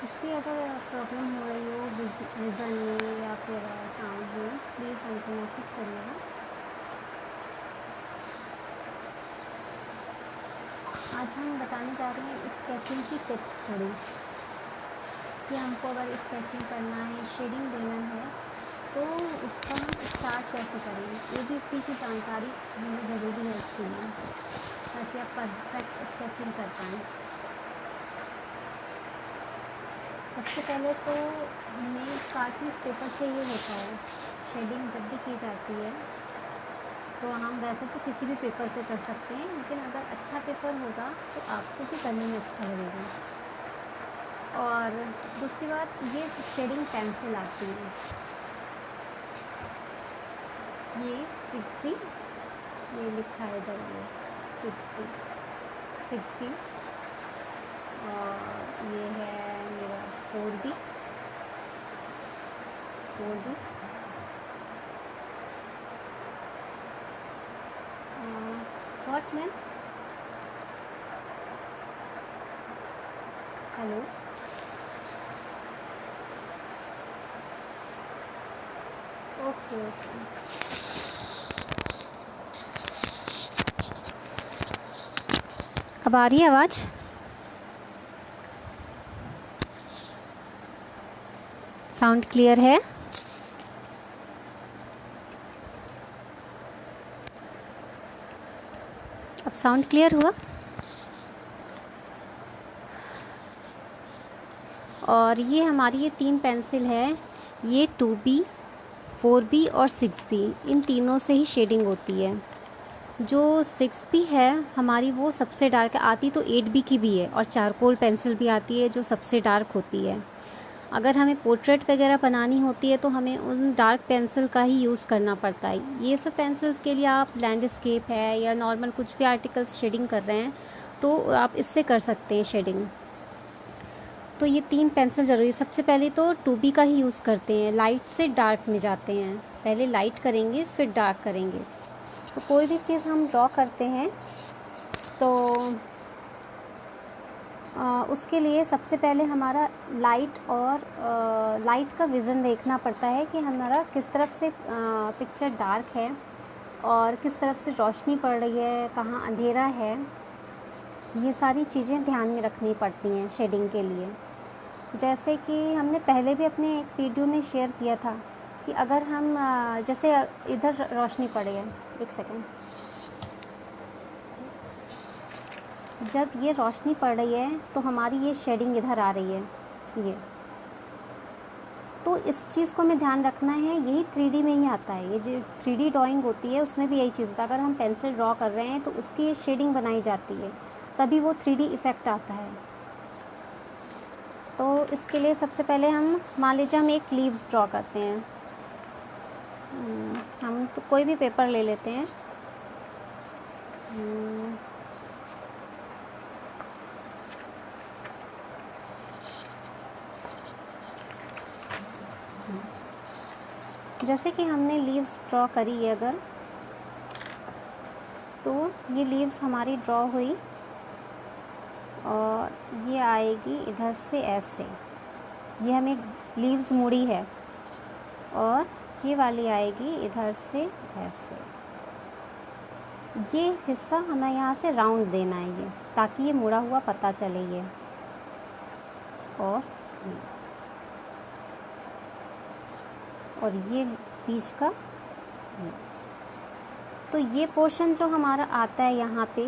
कुछ भी अगर प्रॉब्लम हो रही हो विज़न में या फिर साउंड में, प्लीज़ हमको मैसेज करिएगा। आज हम बताने जा रहे हैं स्केचिंग की टिप्स थोड़ी, कि हमको अगर स्केचिंग करना है, शेडिंग देना है, तो उसका हम स्टार्ट कैसे करें। एबीसी की जानकारी होनी ज़रूरी है इसके लिए, ताकि आप परफेक्ट स्केचिंग कर पाएँ। सबसे पहले तो हमें कार्टून्स पेपर चाहिए होता है। शेडिंग जब भी की जाती है तो हम वैसे तो किसी भी पेपर से कर सकते हैं, लेकिन अगर अच्छा पेपर होगा तो आपको भी करने में अच्छा लगेगा। और दूसरी बात, ये शेडिंग पेंसिल आती है, ये 6B, ये लिखा है इधर, ये 6B, और ये है मेरा 4B। What ma'am, hello, okay okay. अब आ रही है आवाज़? साउंड क्लियर है? अब साउंड क्लियर हुआ? और ये हमारी ये 3 पेंसिल है, ये 2B, 4B और 6B, इन तीनों से ही शेडिंग होती है। जो 6B है हमारी, वो सबसे डार्क आती, तो 8B की भी है, और चारकोल पेंसिल भी आती है जो सबसे डार्क होती है। अगर हमें पोर्ट्रेट वगैरह बनानी होती है तो हमें उन डार्क पेंसिल का ही यूज़ करना पड़ता है। ये सब पेंसिल्स के लिए आप लैंडस्केप है या नॉर्मल कुछ भी आर्टिकल्स शेडिंग कर रहे हैं तो आप इससे कर सकते हैं शेडिंग। तो ये 3 पेंसिल ज़रूरी। सबसे पहले तो 2B का ही यूज़ करते हैं, लाइट से डार्क में जाते हैं, पहले लाइट करेंगे फिर डार्क करेंगे। तो कोई भी चीज़ हम ड्रॉ करते हैं तो उसके लिए सबसे पहले हमारा लाइट और लाइट का विज़न देखना पड़ता है कि हमारा किस तरफ से पिक्चर डार्क है और किस तरफ से रोशनी पड़ रही है, कहाँ अंधेरा है। ये सारी चीज़ें ध्यान में रखनी पड़ती हैं शेडिंग के लिए। जैसे कि हमने पहले भी अपने एक वीडियो में शेयर किया था कि अगर हम जैसे इधर रोशनी पड़ है, एक सेकेंड, जब ये रोशनी पड़ रही है तो हमारी ये शेडिंग इधर आ रही है, ये तो इस चीज़ को हमें ध्यान रखना है। यही 3D में ही आता है, ये जो 3D ड्राइंग होती है उसमें भी यही चीज़ होता है। अगर हम पेंसिल ड्रॉ कर रहे हैं तो उसकी ये शेडिंग बनाई जाती है, तभी वो 3D इफ़ेक्ट आता है। तो इसके लिए सबसे पहले हम, मान लीजिए हम एक लीव्स ड्रॉ करते हैं, हम तो कोई भी पेपर ले लेते हैं, जैसे कि हमने लीव्स ड्रॉ करी है अगर, तो ये लीव्स हमारी ड्रॉ हुई और ये आएगी इधर से ऐसे, ये हमें लीव्स मुड़ी है, और ये वाली आएगी इधर से ऐसे। ये हिस्सा हमें यहाँ से राउंड देना है ये, ताकि ये मुड़ा हुआ पता चले ये, और ये बीच का ये। तो ये पोर्शन जो हमारा आता है यहाँ पे,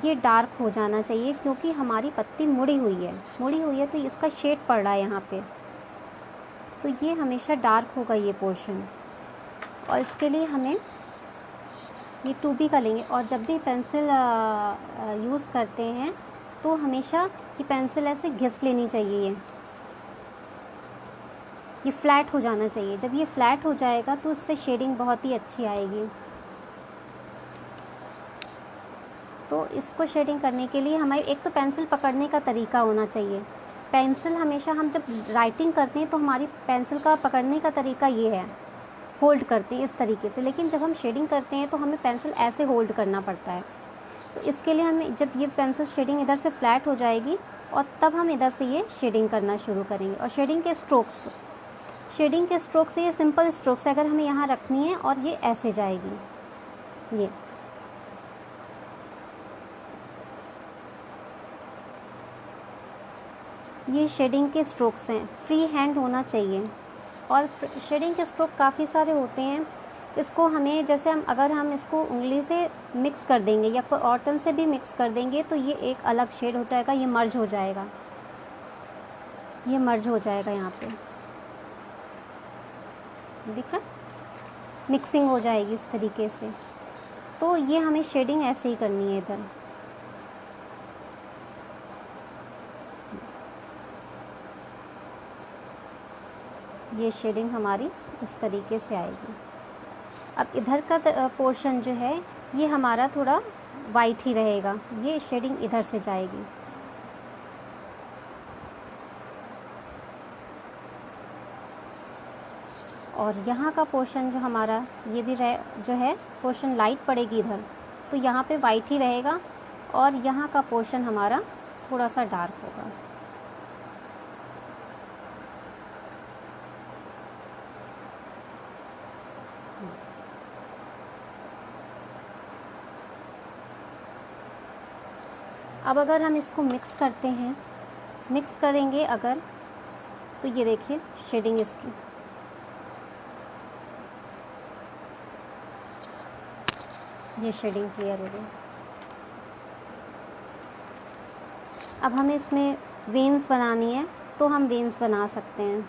ये डार्क हो जाना चाहिए, क्योंकि हमारी पत्ती मुड़ी हुई है तो इसका शेड पड़ रहा है यहाँ पे, तो ये हमेशा डार्क होगा ये पोर्शन। और इसके लिए हमें ये 2B का लेंगे, और जब भी पेंसिल यूज़ करते हैं तो हमेशा ये पेंसिल ऐसे घिस लेनी चाहिए, ये फ्लैट हो जाना चाहिए। जब ये फ्लैट हो जाएगा तो इससे शेडिंग बहुत ही अच्छी आएगी। तो इसको शेडिंग करने के लिए हमारे एक तो पेंसिल पकड़ने का तरीका होना चाहिए। पेंसिल हमेशा हम जब राइटिंग करते हैं तो हमारी पेंसिल का पकड़ने का तरीका ये है, होल्ड करते हैं इस तरीके से, लेकिन जब हम शेडिंग करते हैं तो हमें पेंसिल ऐसे होल्ड करना पड़ता है। तो इसके लिए हमें, जब ये पेंसिल शेडिंग इधर से फ्लैट हो जाएगी और तब हम इधर से ये शेडिंग करना शुरू करेंगे। और शेडिंग के स्ट्रोक्स ये सिंपल स्ट्रोक्स अगर हमें यहाँ रखनी है और ये ऐसे जाएगी। ये शेडिंग के स्ट्रोक्स हैं, फ्री हैंड होना चाहिए। और शेडिंग के स्ट्रोक काफ़ी सारे होते हैं। इसको हमें जैसे अगर हम इसको उंगली से मिक्स कर देंगे या कोई ऑटन से भी मिक्स कर देंगे तो ये एक अलग शेड हो जाएगा, ये मर्ज हो जाएगा, यहाँ पे दिख रहा है, मिक्सिंग हो जाएगी इस तरीके से। तो ये हमें शेडिंग ऐसे ही करनी है इधर। ये शेडिंग हमारी इस तरीके से आएगी। अब इधर का पोर्शन जो है ये हमारा थोड़ा वाइट ही रहेगा, ये शेडिंग इधर से जाएगी। और यहाँ का पोर्शन जो हमारा ये भी जो है पोर्शन लाइट पड़ेगी इधर, तो यहाँ पे वाइट ही रहेगा। और यहाँ का पोर्शन हमारा थोड़ा सा डार्क होगा। अब अगर हम इसको मिक्स करते हैं, मिक्स करेंगे अगर, तो ये देखिए शेडिंग इसकी, ये शेडिंग क्लियर हो गई। अब हमें इसमें वेन्स बनानी है तो हम वेन्स बना सकते हैं।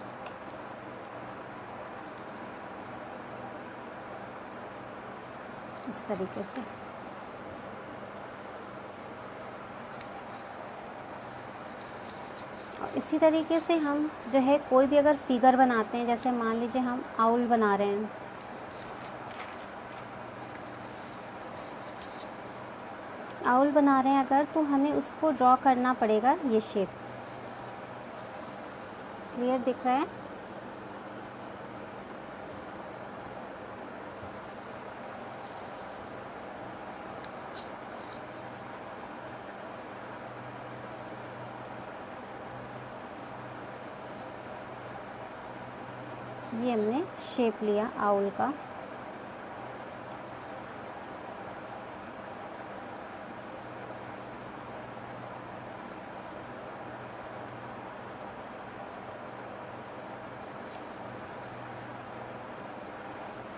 इस तरीके से। और इसी तरीके से हम जो है कोई भी अगर फिगर बनाते हैं, जैसे मान लीजिए हम आउल बना रहे हैं, अगर, तो हमें उसको ड्रॉ करना पड़ेगा ये शेप। क्लियर दिख रहा है? ये हमने शेप लिया आउल का।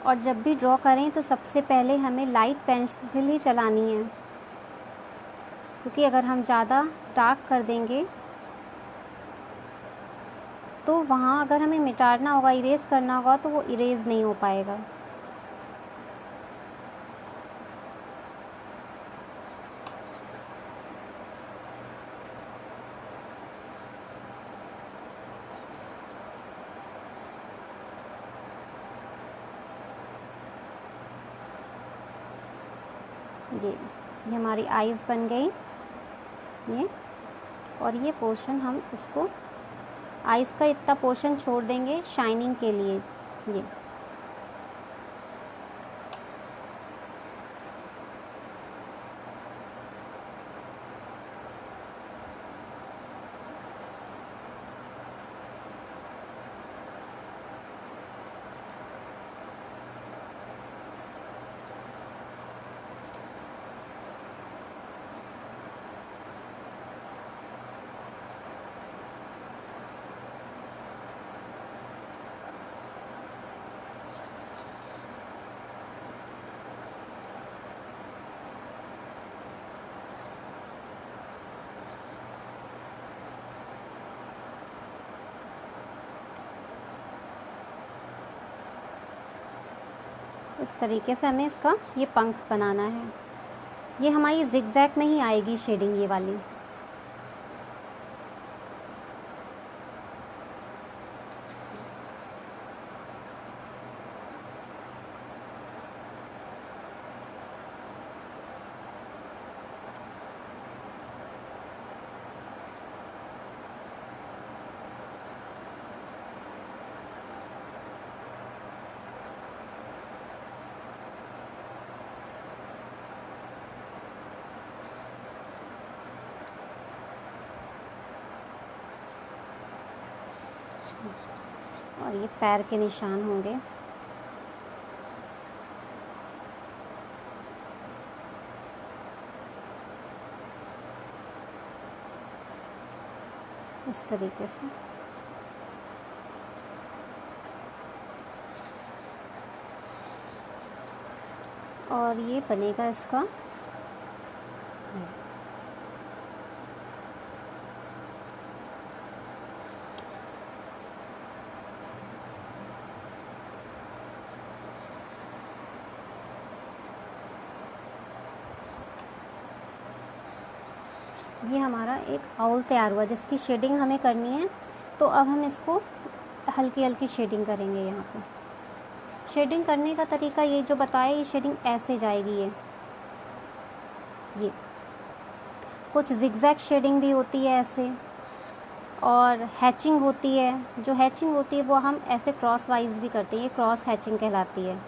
और जब भी ड्रॉ करें तो सबसे पहले हमें लाइट पेंसिल ही चलानी है, क्योंकि अगर हम ज़्यादा डार्क कर देंगे तो वहाँ अगर हमें मिटाना होगा, इरेज करना होगा, तो वो इरेज नहीं हो पाएगा। ये हमारी आईज़ बन गई ये। और ये पोर्शन हम इसको आईज़ का इतना पोर्शन छोड़ देंगे शाइनिंग के लिए। ये इस तरीके से हमें इसका ये पंख बनाना है। ये हमारी जिगजैग में ही आएगी शेडिंग ये वाली। और ये पैर के निशान होंगे। इस तरीके से। और ये बनेगा इसका ये हमारा एक आउल तैयार हुआ जिसकी शेडिंग हमें करनी है। तो अब हम इसको हल्की हल्की शेडिंग करेंगे। यहाँ पे शेडिंग करने का तरीका ये जो बताया, ये शेडिंग ऐसे जाएगी। ये कुछ जिगजैग शेडिंग भी होती है ऐसे, और हैचिंग होती है। जो हैचिंग होती है वो हम ऐसे क्रॉस वाइज भी करते हैं, ये क्रॉस हैचिंग कहलाती है।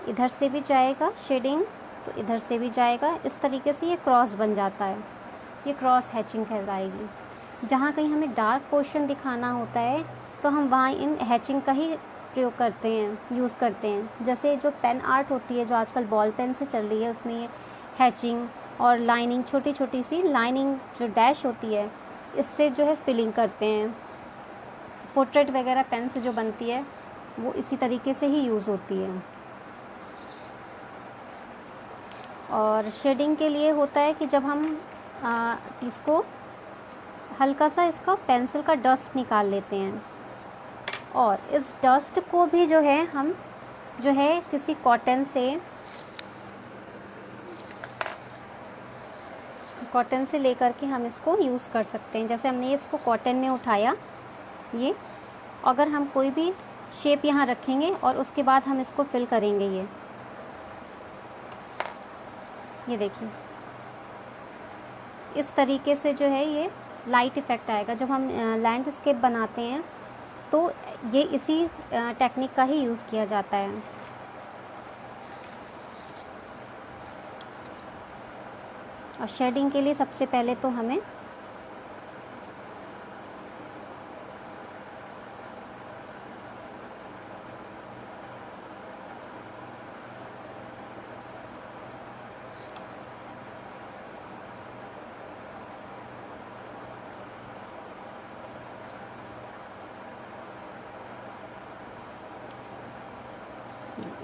इधर से भी जाएगा शेडिंग तो इधर से भी जाएगा, इस तरीके से ये क्रॉस बन जाता है। ये क्रॉस हैचिंग कहलाएगी। जहाँ कहीं हमें डार्क पोर्शन दिखाना होता है तो हम वहाँ इन हैचिंग का ही प्रयोग करते हैं, यूज़ करते हैं। जैसे जो पेन आर्ट होती है जो आजकल बॉल पेन से चल रही है, उसमें ये हैचिंग और लाइनिंग, छोटी छोटी सी लाइनिंग जो डैश होती है, इससे जो है फिलिंग करते हैं। पोर्ट्रेट वगैरह पेन से जो बनती है वो इसी तरीके से ही यूज़ होती है। और शेडिंग के लिए होता है कि जब हम इसको हल्का सा इसका पेंसिल का डस्ट निकाल लेते हैं, और इस डस्ट को भी जो है हम जो है किसी कॉटन से लेकर के हम इसको यूज़ कर सकते हैं। जैसे हमने इसको कॉटन में उठाया, ये अगर हम कोई भी शेप यहाँ रखेंगे और उसके बाद हम इसको फिल करेंगे। ये देखिए इस तरीके से जो है ये लाइट इफ़ेक्ट आएगा। जब हम लैंडस्केप बनाते हैं तो ये इसी टेक्निक का ही यूज़ किया जाता है। और शेडिंग के लिए सबसे पहले तो हमें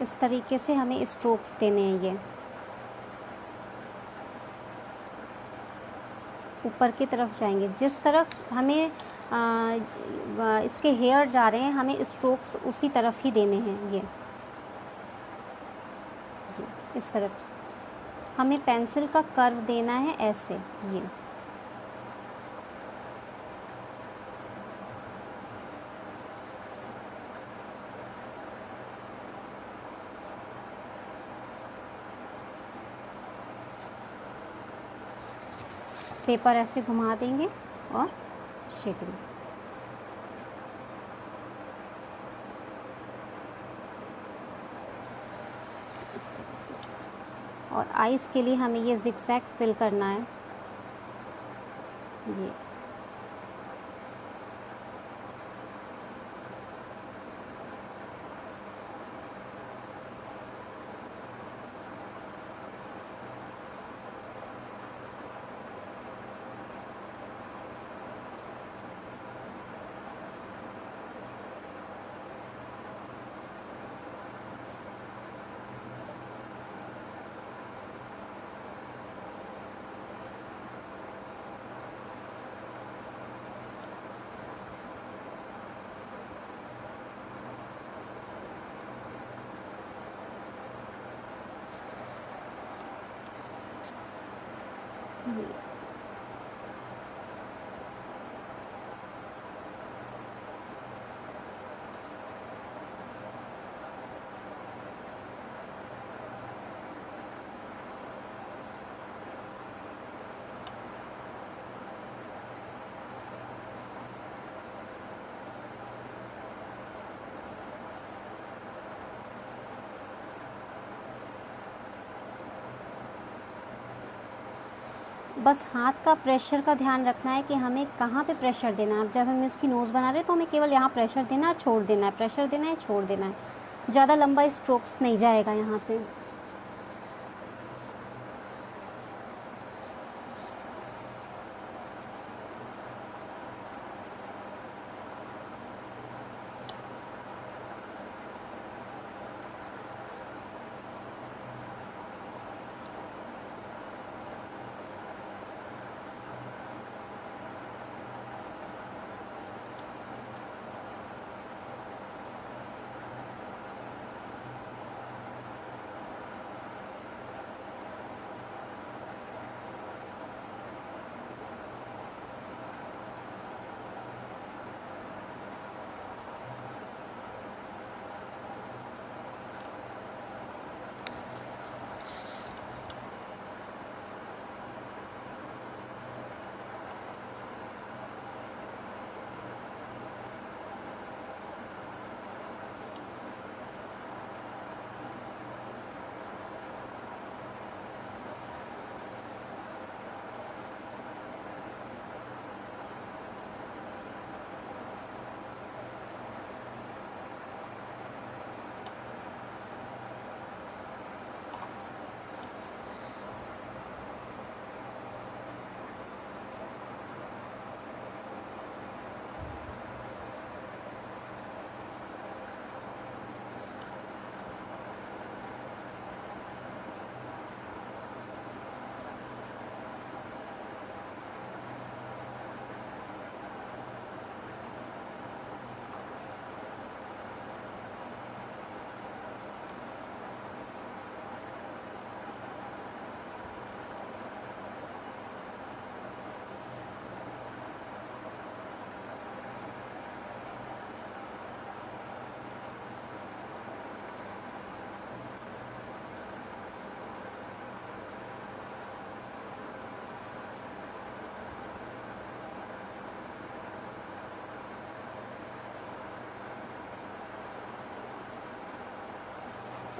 इस तरीके से हमें स्ट्रोक्स देने हैं। ये ऊपर की तरफ जाएंगे, जिस तरफ हमें इसके हेयर जा रहे हैं हमें स्ट्रोक्स उसी तरफ ही देने हैं। ये इस तरफ हमें पेंसिल का कर्व देना है ऐसे। ये पेपर ऐसे घुमा देंगे और शेडिंग। और आइज़ के लिए हमें ये जिगजैग फिल करना है। ये बस हाथ का प्रेशर का ध्यान रखना है कि हमें कहाँ पे प्रेशर देना है। अब जब हम इसकी नोज़ बना रहे हैं तो हमें केवल यहाँ प्रेशर देना है, छोड़ देना है, प्रेशर देना है, छोड़ देना है। ज़्यादा लंबा स्ट्रोक्स नहीं जाएगा यहाँ पे।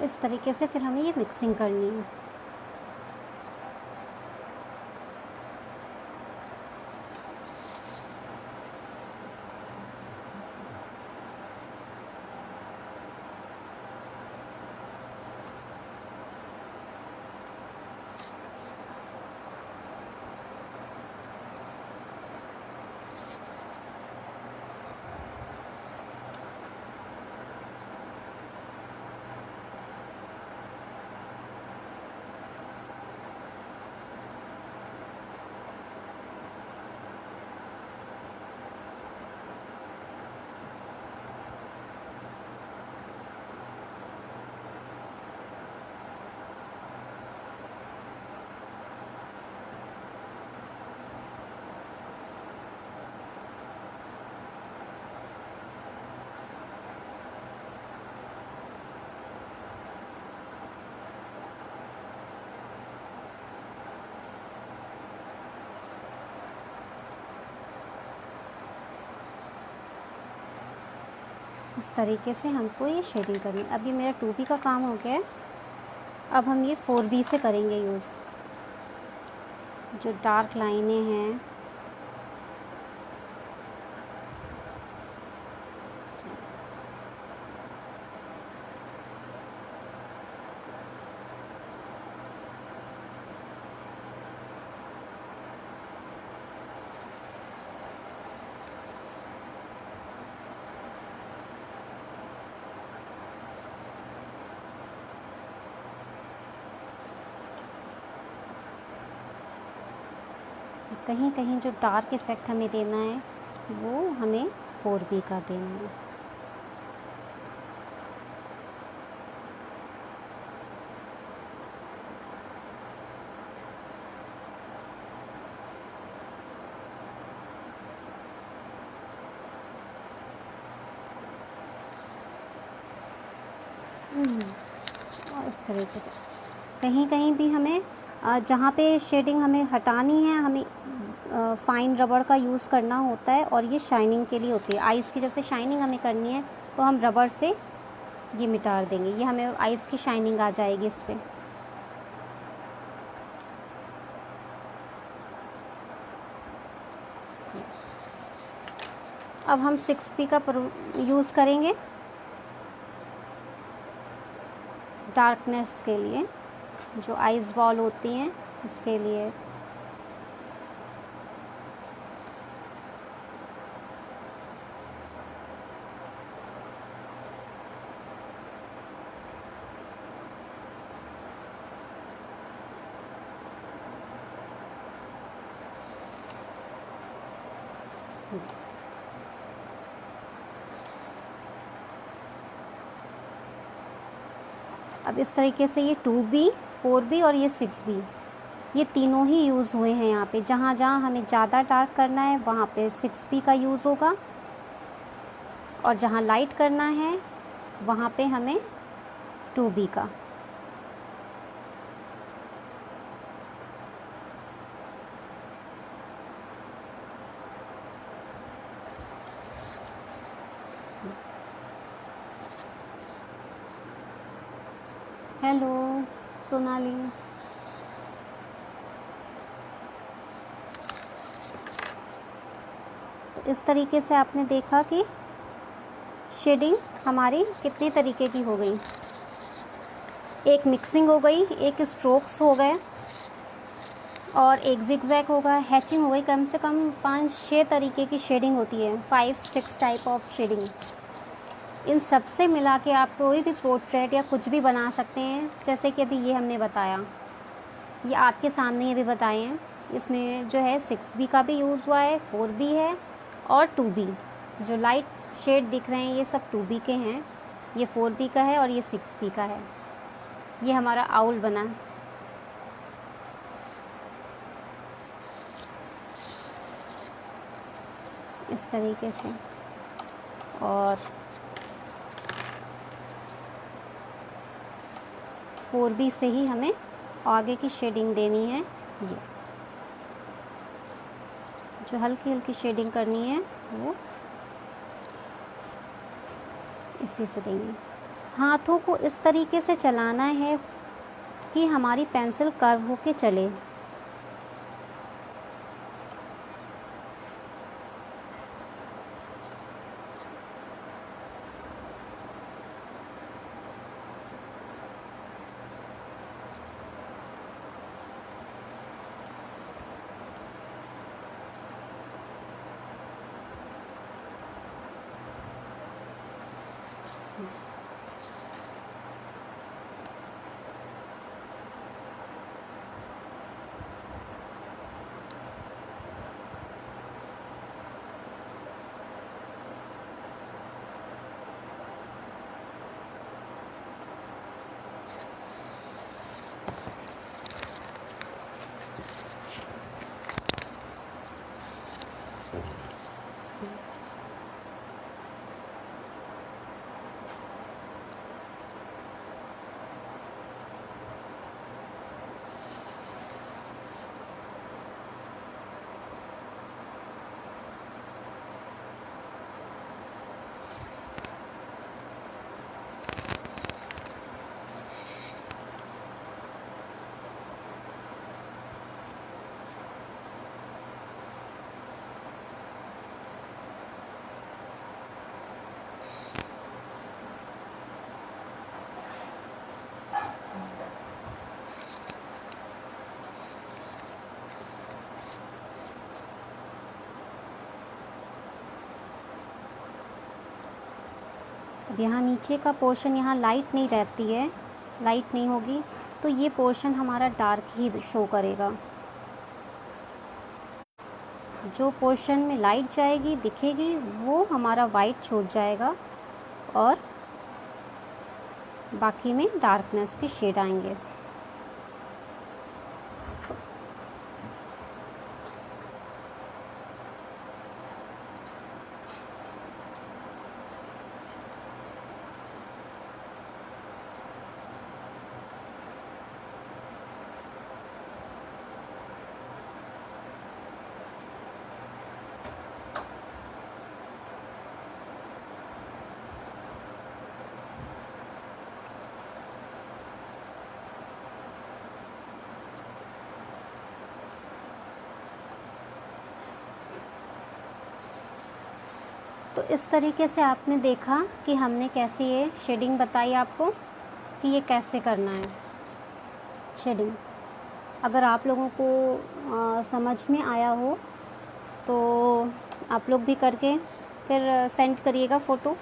इस तरीके से फिर हमें ये मिक्सिंग करनी है। इस तरीके से हमको ये शेडिंग करनी है। अब ये मेरा 2B का काम हो गया है। अब हम ये 4B से करेंगे यूज़। जो डार्क लाइनें हैं कहीं कहीं जो डार्क इफ़ेक्ट हमें देना है वो हमें 4B का देना है। और इस तरीके से कहीं कहीं भी हमें जहाँ पे शेडिंग हमें हटानी है हमें फ़ाइन रबड़ का यूज़ करना होता है और ये शाइनिंग के लिए होती है। आइज़ की जैसे शाइनिंग हमें करनी है तो हम रबड़ से ये मिटा देंगे, ये हमें आइज़ की शाइनिंग आ जाएगी इससे। अब हम 6B का यूज़ करेंगे डार्कनेस के लिए, जो आइज़ बॉल होती हैं उसके लिए। अब इस तरीके से ये 2B, 4B और ये 6B, ये तीनों ही यूज़ हुए हैं यहाँ पे। जहाँ जहाँ हमें ज़्यादा डार्क करना है वहाँ पे 6B का यूज़ होगा, और जहाँ लाइट करना है वहाँ पे हमें 2B का। हेलो सोनाली। तो इस तरीके से आपने देखा कि शेडिंग हमारी कितनी तरीके की हो गई। एक मिक्सिंग हो गई, एक स्ट्रोक्स हो गए, और एक जिगजैग होगा, हैचिंग हो गई। कम से कम 5-6 तरीके की शेडिंग होती है, 5-6 टाइप ऑफ शेडिंग। इन सब से मिला के आप कोई भी पोर्ट्रेट या कुछ भी बना सकते हैं। जैसे कि अभी ये हमने बताया, ये आपके सामने अभी बताए हैं। इसमें जो है 6B का भी यूज़ हुआ है, 4B है और 2B। जो लाइट शेड दिख रहे हैं ये सब 2B के हैं, ये 4B का है और ये 6B का है। ये हमारा आउल बना। इस तरीके से। और 4B से ही हमें आगे की शेडिंग देनी है। ये जो हल्की हल्की शेडिंग करनी है वो इसी से देंगे। हाथों को इस तरीके से चलाना है कि हमारी पेंसिल कर्व होके चले। अब यहाँ नीचे का पोर्शन, यहाँ लाइट नहीं रहती है, लाइट नहीं होगी तो ये पोर्शन हमारा डार्क ही शो करेगा। जो पोर्शन में लाइट जाएगी दिखेगी वो हमारा वाइट छूट जाएगा, और बाकी में डार्कनेस के शेड आएंगे। तो इस तरीके से आपने देखा कि हमने कैसे ये शेडिंग बताई आपको कि ये कैसे करना है शेडिंग। अगर आप लोगों को समझ में आया हो तो आप लोग भी करके फिर सेंड करिएगा फ़ोटो।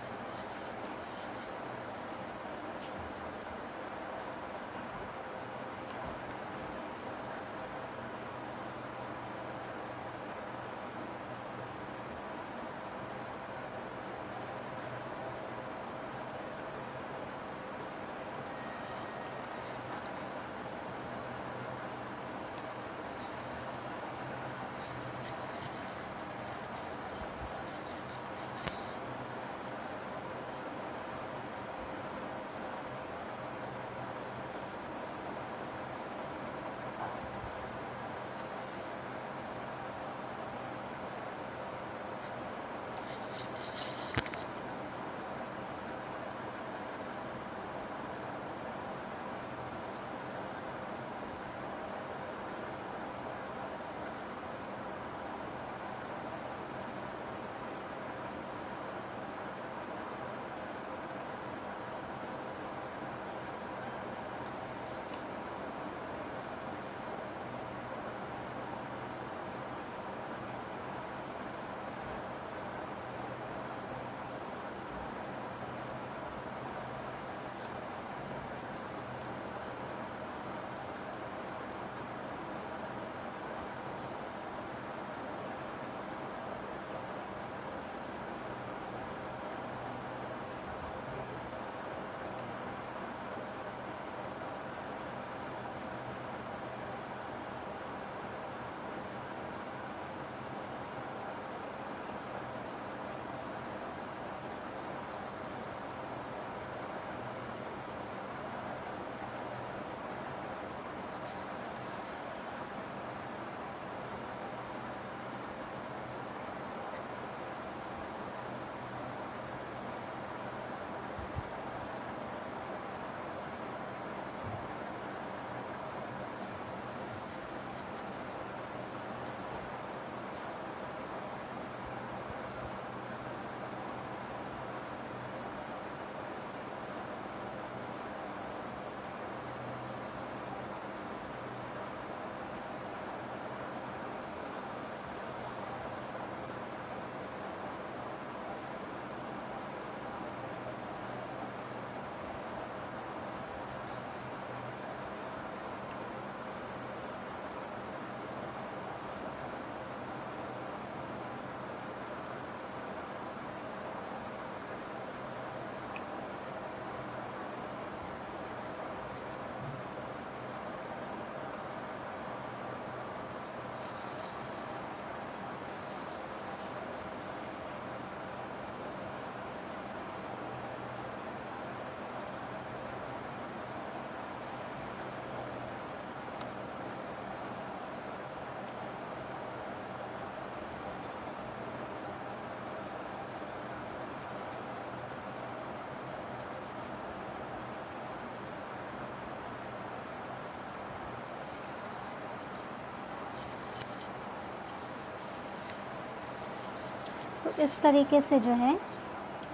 तो इस तरीके से जो है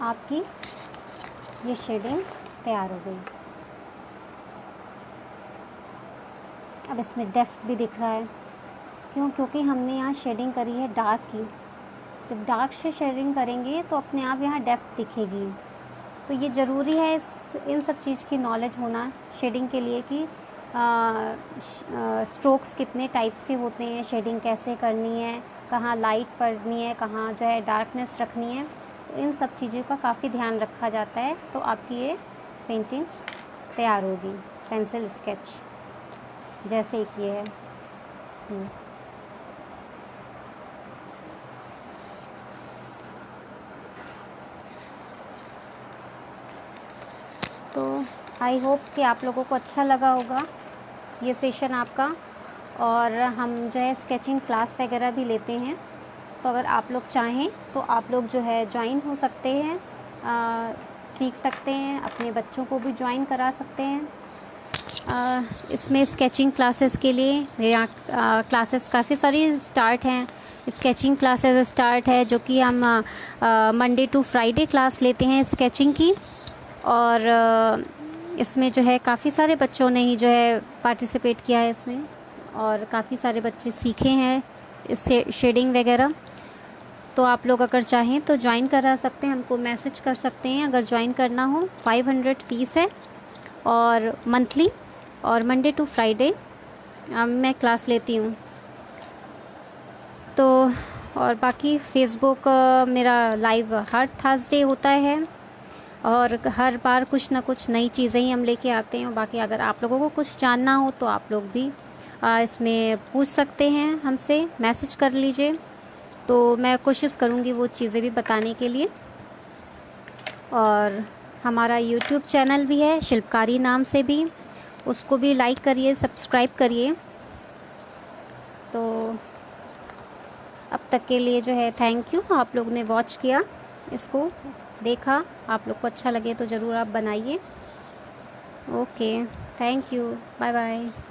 आपकी ये शेडिंग तैयार हो गई। अब इसमें डेप्थ भी दिख रहा है, क्योंकि हमने यहाँ शेडिंग करी है डार्क की। जब डार्क से शेडिंग करेंगे तो अपने आप यहाँ डेप्थ दिखेगी। तो ये ज़रूरी है इन सब चीज़ की नॉलेज होना शेडिंग के लिए कि स्ट्रोक्स कितने टाइप्स के होते हैं, शेडिंग कैसे करनी है, कहाँ लाइट पड़नी है, कहाँ जो है डार्कनेस रखनी है। तो इन सब चीज़ों का काफ़ी ध्यान रखा जाता है। तो आपकी ये पेंटिंग तैयार होगी पेंसिल स्केच जैसे कि है। तो आई होप कि आप लोगों को अच्छा लगा होगा ये सेशन आपका। और हम जो है स्केचिंग क्लास वगैरह भी लेते हैं, तो अगर आप लोग चाहें तो आप लोग जो है ज्वाइन हो सकते हैं, सीख सकते हैं, अपने बच्चों को भी ज्वाइन करा सकते हैं। इसमें स्केचिंग क्लासेस के लिए यहाँ क्लासेस काफ़ी सारी स्टार्ट हैं। स्केचिंग क्लासेस स्टार्ट है, जो कि हम मंडे टू फ्राइडे क्लास लेते हैं स्केचिंग की। और इसमें जो है काफ़ी सारे बच्चों ने ही जो है पार्टिसिपेट किया है इसमें, और काफ़ी सारे बच्चे सीखे हैं इससे शेडिंग वगैरह। तो आप लोग अगर चाहें तो ज्वाइन करा सकते हैं, हमको मैसेज कर सकते हैं अगर ज्वाइन करना हो। 500 फ़ीस है और मंथली, और मंडे टू फ्राइडे मैं क्लास लेती हूँ। तो और बाकी फेसबुक मेरा लाइव हर थर्सडे होता है, और हर बार कुछ ना कुछ नई चीज़ें ही हम लेके आते हैं। बाकी अगर आप लोगों को कुछ जानना हो तो आप लोग भी इसमें पूछ सकते हैं, हमसे मैसेज कर लीजिए, तो मैं कोशिश करूँगी वो चीज़ें भी बताने के लिए। और हमारा यूट्यूब चैनल भी है शिल्पकारी नाम से भी, उसको भी लाइक करिए, सब्सक्राइब करिए। तो अब तक के लिए जो है थैंक यू, आप लोग ने वॉच किया, इसको देखा। आप लोग को अच्छा लगे तो ज़रूर आप बनाइए। Okay, thank you, bye bye.